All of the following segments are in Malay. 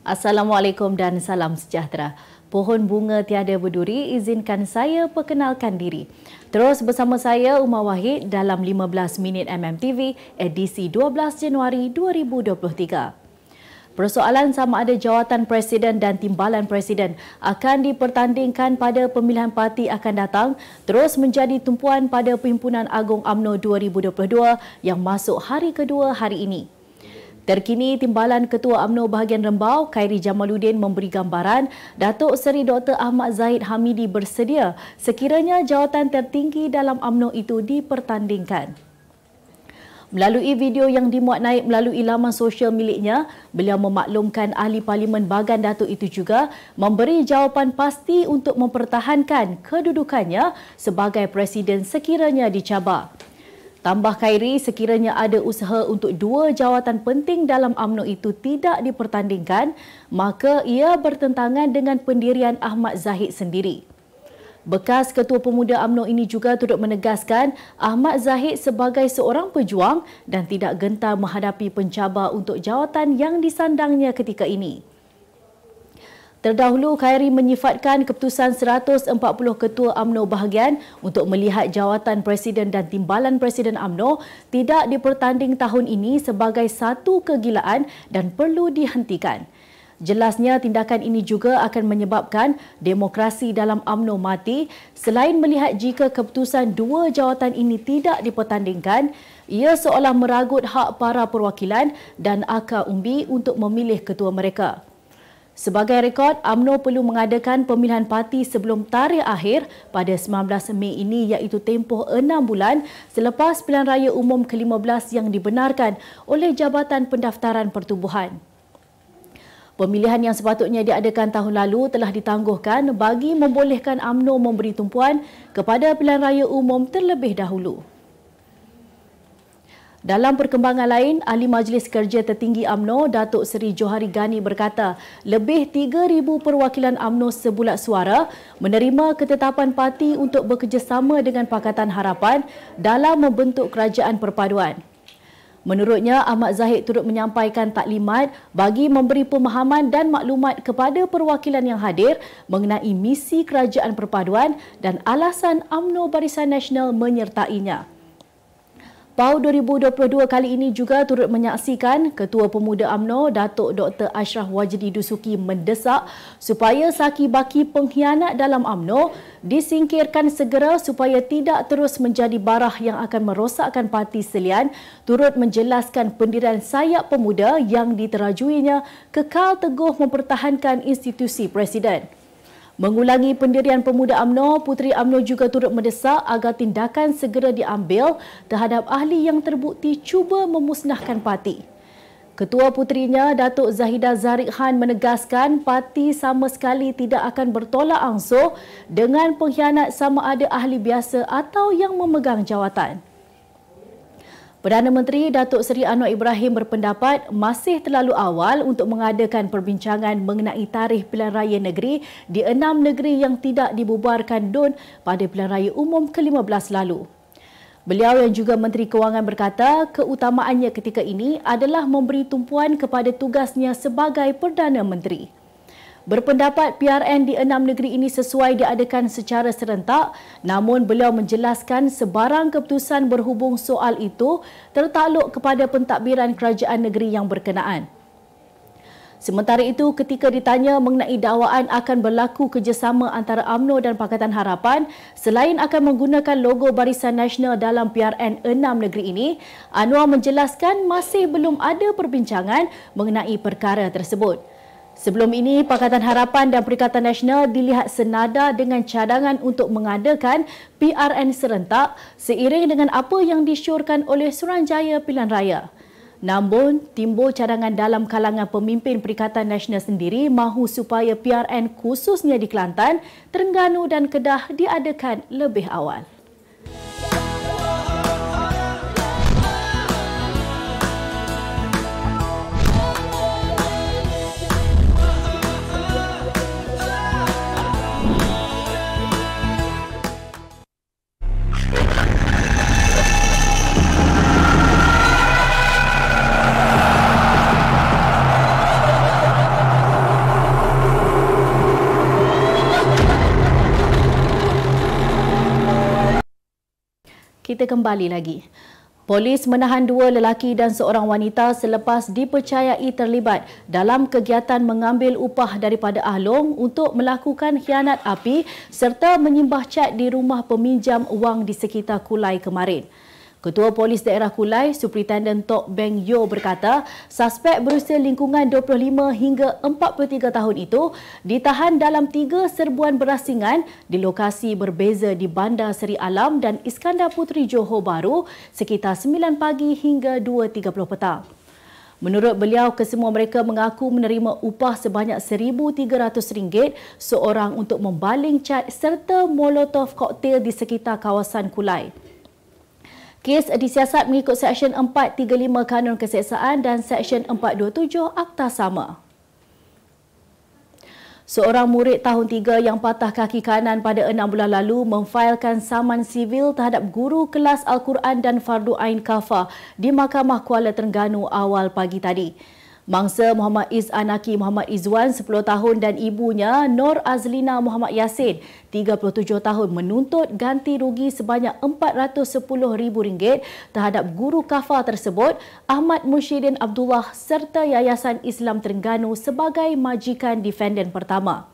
Assalamualaikum dan salam sejahtera. Pohon bunga tiada berduri, izinkan saya perkenalkan diri. Terus bersama saya Umar Wahid dalam 15 minit MMTV edisi 12 Januari 2023. Persoalan sama ada jawatan Presiden dan timbalan Presiden akan dipertandingkan pada pemilihan parti akan datang terus menjadi tumpuan pada Perhimpunan Agung UMNO 2022 yang masuk hari kedua hari ini. Terkini, Timbalan Ketua UMNO bahagian Rembau, Khairi Jamaluddin memberi gambaran Datuk Seri Dr. Ahmad Zahid Hamidi bersedia sekiranya jawatan tertinggi dalam UMNO itu dipertandingkan. Melalui video yang dimuat naik melalui laman sosial miliknya, beliau memaklumkan ahli Parlimen Bagan Datuk itu juga memberi jawapan pasti untuk mempertahankan kedudukannya sebagai Presiden sekiranya dicabar. Tambah Khairi, sekiranya ada usaha untuk dua jawatan penting dalam UMNO itu tidak dipertandingkan, maka ia bertentangan dengan pendirian Ahmad Zahid sendiri. Bekas Ketua Pemuda UMNO ini juga turut menegaskan Ahmad Zahid sebagai seorang pejuang dan tidak gentar menghadapi pencabar untuk jawatan yang disandangnya ketika ini. Terdahulu, Khairi menyifatkan keputusan 140 ketua UMNO bahagian untuk melihat jawatan Presiden dan timbalan Presiden UMNO tidak dipertanding tahun ini sebagai satu kegilaan dan perlu dihentikan. Jelasnya, tindakan ini juga akan menyebabkan demokrasi dalam UMNO mati. Selain melihat jika keputusan dua jawatan ini tidak dipertandingkan, ia seolah meragut hak para perwakilan dan akar umbi untuk memilih ketua mereka. Sebagai rekod, UMNO perlu mengadakan pemilihan parti sebelum tarikh akhir pada 19 Mei ini iaitu tempoh 6 bulan selepas pilihan raya umum ke-15 yang dibenarkan oleh Jabatan Pendaftaran Pertubuhan. Pemilihan yang sepatutnya diadakan tahun lalu telah ditangguhkan bagi membolehkan UMNO memberi tumpuan kepada pilihan raya umum terlebih dahulu. Dalam perkembangan lain, Ahli Majlis Kerja Tertinggi UMNO, Datuk Seri Johari Ghani berkata, lebih 3,000 perwakilan UMNO sebulat suara menerima ketetapan parti untuk bekerjasama dengan Pakatan Harapan dalam membentuk kerajaan perpaduan. Menurutnya, Ahmad Zahid turut menyampaikan taklimat bagi memberi pemahaman dan maklumat kepada perwakilan yang hadir mengenai misi kerajaan perpaduan dan alasan UMNO Barisan Nasional menyertainya. PAU 2022 kali ini juga turut menyaksikan Ketua Pemuda UMNO Datuk Dr. Ashraf Wajdi Dusuki mendesak supaya saki-baki pengkhianat dalam UMNO disingkirkan segera supaya tidak terus menjadi barah yang akan merosakkan parti selian, turut menjelaskan pendirian sayap pemuda yang diterajuinya kekal teguh mempertahankan institusi Presiden. Mengulangi pendirian Pemuda UMNO, Puteri UMNO juga turut mendesak agar tindakan segera diambil terhadap ahli yang terbukti cuba memusnahkan parti. Ketua puterinya, Datuk Zahidah Zariq Khan menegaskan parti sama sekali tidak akan bertolak ansur dengan pengkhianat sama ada ahli biasa atau yang memegang jawatan. Perdana Menteri Datuk Seri Anwar Ibrahim berpendapat masih terlalu awal untuk mengadakan perbincangan mengenai tarikh pilihan raya negeri di 6 negeri yang tidak dibubarkan DUN pada pilihan raya umum ke-15 lalu. Beliau yang juga Menteri Kewangan berkata keutamaannya ketika ini adalah memberi tumpuan kepada tugasnya sebagai Perdana Menteri. Berpendapat PRN di 6 negeri ini sesuai diadakan secara serentak, namun beliau menjelaskan sebarang keputusan berhubung soal itu tertakluk kepada pentadbiran kerajaan negeri yang berkenaan. Sementara itu, ketika ditanya mengenai dakwaan akan berlaku kerjasama antara UMNO dan Pakatan Harapan selain akan menggunakan logo Barisan Nasional dalam PRN 6 negeri ini, Anwar menjelaskan masih belum ada perbincangan mengenai perkara tersebut. Sebelum ini, Pakatan Harapan dan Perikatan Nasional dilihat senada dengan cadangan untuk mengadakan PRN serentak seiring dengan apa yang disyorkan oleh Suruhanjaya Pilihan Raya. Namun, timbul cadangan dalam kalangan pemimpin Perikatan Nasional sendiri mahu supaya PRN khususnya di Kelantan, Terengganu dan Kedah diadakan lebih awal. Kita kembali lagi. Polis menahan 2 lelaki dan seorang wanita selepas dipercayai terlibat dalam kegiatan mengambil upah daripada Ahlong untuk melakukan khianat api serta menyimbah cek di rumah peminjam wang di sekitar Kulai kemarin. Ketua Polis Daerah Kulai, Superintendent Tok Beng Yo berkata, suspek berusia lingkungan 25 hingga 43 tahun itu ditahan dalam 3 serbuan berasingan di lokasi berbeza di Bandar Seri Alam dan Iskandar Puteri Johor Bahru sekitar 9 pagi hingga 2.30 petang. Menurut beliau, kesemua mereka mengaku menerima upah sebanyak RM1,300 seorang untuk membaling cat serta molotov koktail di sekitar kawasan Kulai. Kes disiasat mengikut Seksyen 435 Kanun Keseksaan dan Seksyen 427 Akta Sama. Seorang murid tahun 3 yang patah kaki kanan pada 6 bulan lalu memfailkan saman sivil terhadap guru kelas Al-Quran dan Fardu Ain Kafah di Mahkamah Kuala Terengganu awal pagi tadi. Mangsa Muhammad Iz Anaki Muhammad Izwan 10 tahun dan ibunya Nur Azlina Muhammad Yassin 37 tahun menuntut ganti rugi sebanyak RM410,000 terhadap guru kafah tersebut Ahmad Mushidin Abdullah serta Yayasan Islam Terengganu sebagai majikan defendant pertama.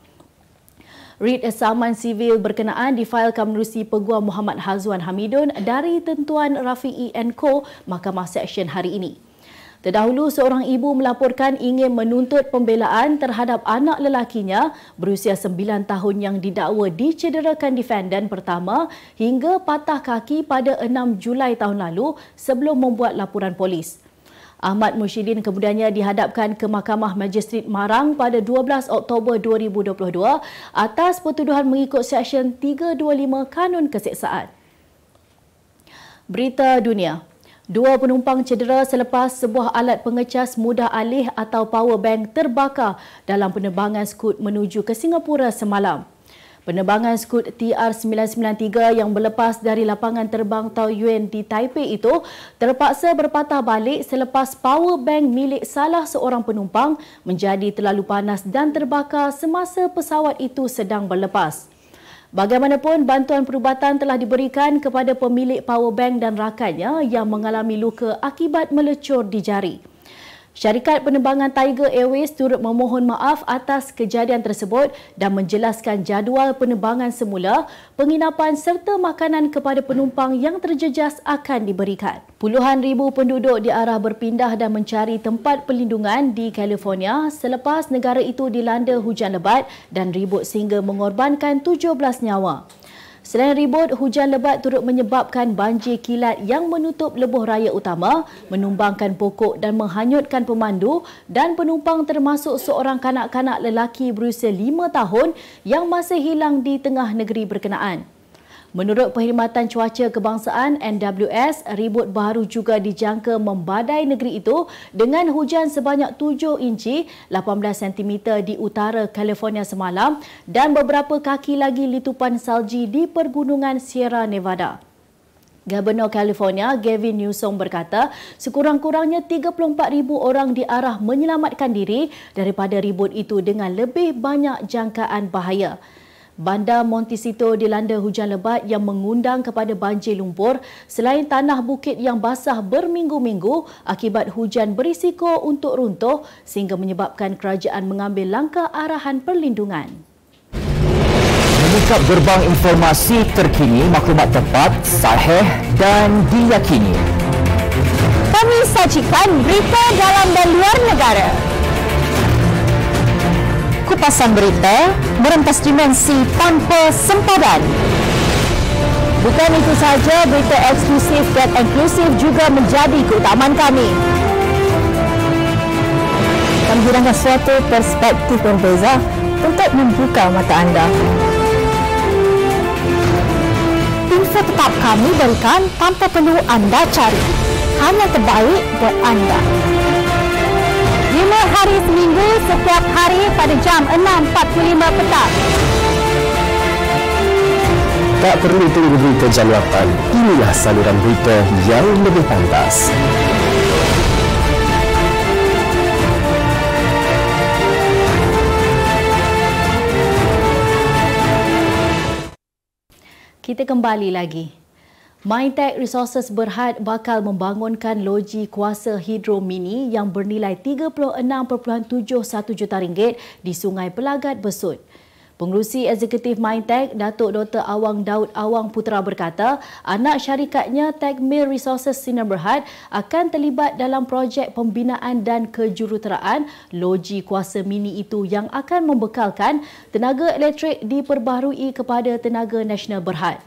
Rit saman sivil berkenaan difailkan menerusi Peguam Muhammad Hazwan Hamidun dari Tentuan Rafi'i & Co. Mahkamah Seksyen hari ini. Terdahulu, seorang ibu melaporkan ingin menuntut pembelaan terhadap anak lelakinya berusia 9 tahun yang didakwa dicederakan defendant pertama hingga patah kaki pada 6 Julai tahun lalu sebelum membuat laporan polis. Ahmad Mushidin kemudiannya dihadapkan ke Mahkamah Magistrate Marang pada 12 Oktober 2022 atas pertuduhan mengikut Seksyen 325 Kanun Keseksaan. Berita dunia. 2 penumpang cedera selepas sebuah alat pengecas mudah alih atau power bank terbakar dalam penerbangan Scoot menuju ke Singapura semalam. Penerbangan Scoot TR993 yang berlepas dari lapangan terbang Taoyuan di Taipei itu terpaksa berpatah balik selepas power bank milik salah seorang penumpang menjadi terlalu panas dan terbakar semasa pesawat itu sedang berlepas. Bagaimanapun, bantuan perubatan telah diberikan kepada pemilik power bank dan rakannya yang mengalami luka akibat melecur di jari. Syarikat penerbangan Tiger Airways turut memohon maaf atas kejadian tersebut dan menjelaskan jadual penerbangan semula, penginapan serta makanan kepada penumpang yang terjejas akan diberikan. Puluhan ribu penduduk diarah berpindah dan mencari tempat perlindungan di California selepas negara itu dilanda hujan lebat dan ribut sehingga mengorbankan 17 nyawa. Selain ribut, hujan lebat turut menyebabkan banjir kilat yang menutup lebuh raya utama, menumbangkan pokok dan menghanyutkan pemandu dan penumpang termasuk seorang kanak-kanak lelaki berusia 5 tahun yang masih hilang di tengah negeri berkenaan. Menurut Perkhidmatan Cuaca Kebangsaan NWS, ribut baru juga dijangka membadai negeri itu dengan hujan sebanyak 7 inci 18 cm di utara California semalam dan beberapa kaki lagi litupan salji di pergunungan Sierra Nevada. Gubernur California, Gavin Newsom berkata, sekurang-kurangnya 34,000 orang diarah menyelamatkan diri daripada ribut itu dengan lebih banyak jangkaan bahaya. Bandar Montecito dilanda hujan lebat yang mengundang kepada banjir lumpur selain tanah bukit yang basah berminggu-minggu akibat hujan berisiko untuk runtuh sehingga menyebabkan kerajaan mengambil langkah arahan perlindungan. Membuka gerbang informasi terkini, maklumat tepat, sahih dan diyakini. Kami sajikan berita dalam dan luar negara. Kupasan berita merentas dimensi tanpa sempadan. Bukan itu sahaja, berita eksklusif dan inklusif juga menjadi keutamaan kami. Kami hidangkan suatu perspektif berbeza untuk membuka mata anda. Info tetap kami berikan tanpa perlu anda cari. Hanya terbaik buat anda. 5 hari seminggu setiap hari pada jam 6.45 petang. Tak perlu tunggu berita jawatan. Inilah saluran berita yang lebih pantas. Kita kembali lagi. Mindtech Resources Berhad bakal membangunkan loji kuasa hidro mini yang bernilai 36.71 juta ringgit di Sungai Pelagat, Besut. Pengerusi Eksekutif Mindtech, Datuk Dr. Awang Daud Awang Putra berkata, anak syarikatnya Techmill Resources Sinar Berhad akan terlibat dalam projek pembinaan dan kejuruteraan loji kuasa mini itu yang akan membekalkan tenaga elektrik diperbaharui kepada tenaga nasional Berhad.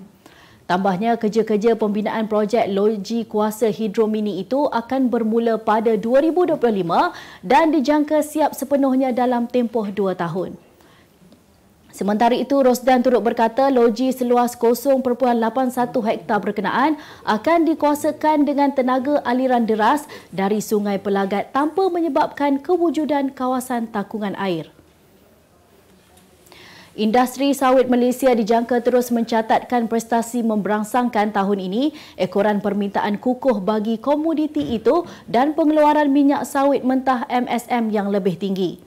Tambahnya, kerja-kerja pembinaan projek loji kuasa hidro mini itu akan bermula pada 2025 dan dijangka siap sepenuhnya dalam tempoh 2 tahun. Sementara itu, Rosdan turut berkata loji seluas 0.81 hektar berkenaan akan dikuasakan dengan tenaga aliran deras dari Sungai Pelagat tanpa menyebabkan kewujudan kawasan takungan air. Industri sawit Malaysia dijangka terus mencatatkan prestasi memberangsangkan tahun ini ekoran permintaan kukuh bagi komoditi itu dan pengeluaran minyak sawit mentah MSM yang lebih tinggi.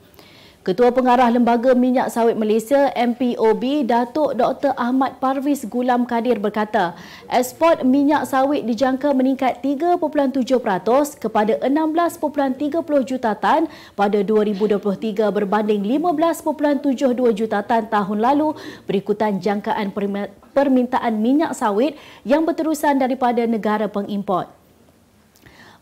Ketua Pengarah Lembaga Minyak Sawit Malaysia MPOB, Datuk Dr. Ahmad Parviz Gulam Kadir berkata, ekspor minyak sawit dijangka meningkat 3.7% kepada 16.30 juta tan pada 2023 berbanding 15.72 juta tan tahun lalu berikutan jangkaan permintaan minyak sawit yang berterusan daripada negara pengimport.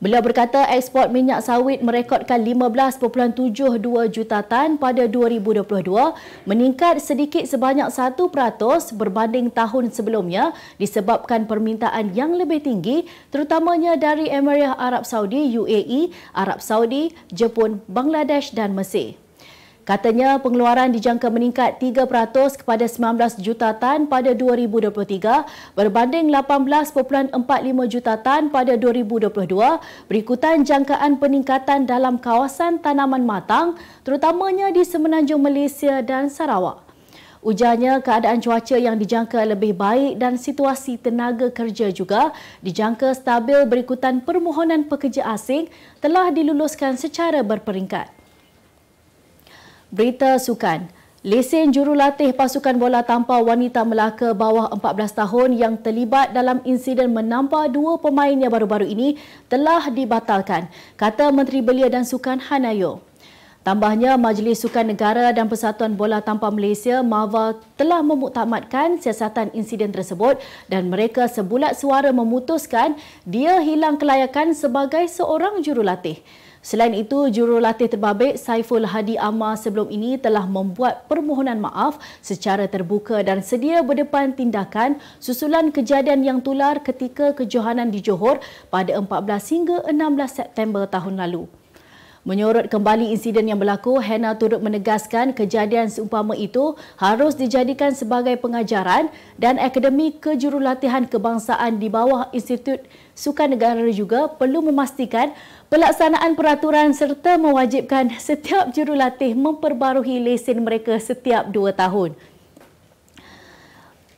Beliau berkata ekspor minyak sawit merekodkan 15.72 juta tan pada 2022, meningkat sedikit sebanyak 1% berbanding tahun sebelumnya disebabkan permintaan yang lebih tinggi terutamanya dari Emirat Arab Saudi, UAE, Arab Saudi, Jepun, Bangladesh dan Mesir. Katanya pengeluaran dijangka meningkat 3% kepada 19 juta tan pada 2023 berbanding 18.45 juta tan pada 2022 berikutan jangkaan peningkatan dalam kawasan tanaman matang terutamanya di Semenanjung Malaysia dan Sarawak. Ujarnya keadaan cuaca yang dijangka lebih baik dan situasi tenaga kerja juga dijangka stabil berikutan permohonan pekerja asing telah diluluskan secara berperingkat. Berita sukan. Lesen jurulatih pasukan bola tampar wanita Melaka bawah 14 tahun yang terlibat dalam insiden menampar 2 pemainnya baru-baru ini telah dibatalkan, kata Menteri Belia dan Sukan Hanayo. Tambahnya, Majlis Sukan Negara dan Persatuan Bola Tampar Malaysia MAVA telah memuktamadkan siasatan insiden tersebut dan mereka sebulat suara memutuskan dia hilang kelayakan sebagai seorang jurulatih. Selain itu, jurulatih terbabit Saiful Hadi Amar sebelum ini telah membuat permohonan maaf secara terbuka dan sedia berdepan tindakan susulan kejadian yang tular ketika kejohanan di Johor pada 14 hingga 16 September tahun lalu. Menyorot kembali insiden yang berlaku, Hena turut menegaskan kejadian seumpama itu harus dijadikan sebagai pengajaran dan Akademi Kejurulatihan Kebangsaan di bawah Institut Sukan Negara juga perlu memastikan pelaksanaan peraturan serta mewajibkan setiap jurulatih memperbarui lesen mereka setiap 2 tahun.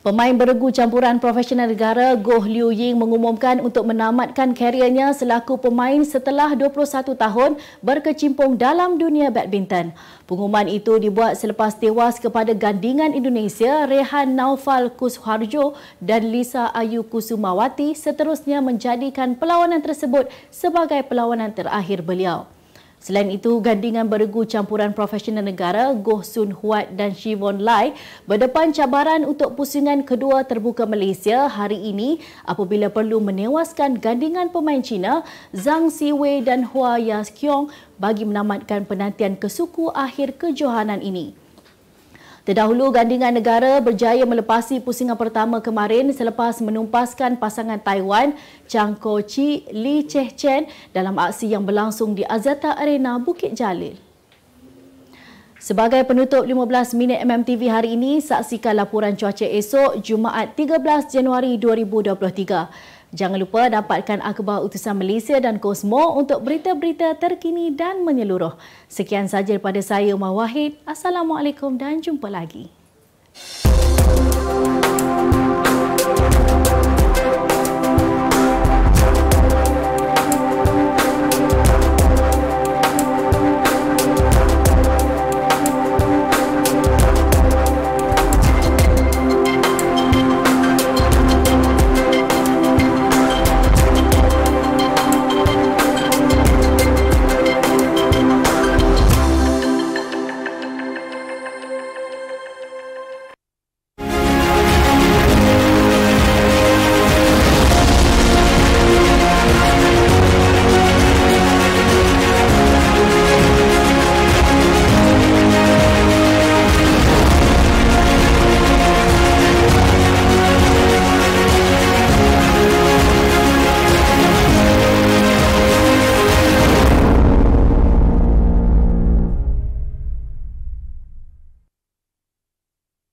Pemain beregu campuran profesional negara Goh Liu Ying mengumumkan untuk menamatkan kariernya selaku pemain setelah 21 tahun berkecimpung dalam dunia badminton. Pengumuman itu dibuat selepas tewas kepada gandingan Indonesia Rehan Naufal Kusharjo dan Lisa Ayu Kusumawati seterusnya menjadikan perlawanan tersebut sebagai perlawanan terakhir beliau. Selain itu, gandingan beregu campuran profesional negara Goh Sun Huat dan Shivon Lai berdepan cabaran untuk pusingan kedua terbuka Malaysia hari ini apabila perlu menewaskan gandingan pemain Cina Zhang Siwei dan Hua Yaskiong bagi menamatkan penantian kesuku akhir kejohanan ini. Terdahulu, gandingan negara berjaya melepasi pusingan pertama kemarin selepas menumpaskan pasangan Taiwan Chang Ko-chi Lee Cheh-chen dalam aksi yang berlangsung di Axiata Arena Bukit Jalil. Sebagai penutup 15 minit MMTV hari ini, saksikan laporan cuaca esok Jumaat 13 Januari 2023. Jangan lupa dapatkan akhbar utusan Malaysia dan Kosmo untuk berita-berita terkini dan menyeluruh. Sekian sahaja daripada saya, Umar Wahid. Assalamualaikum dan jumpa lagi.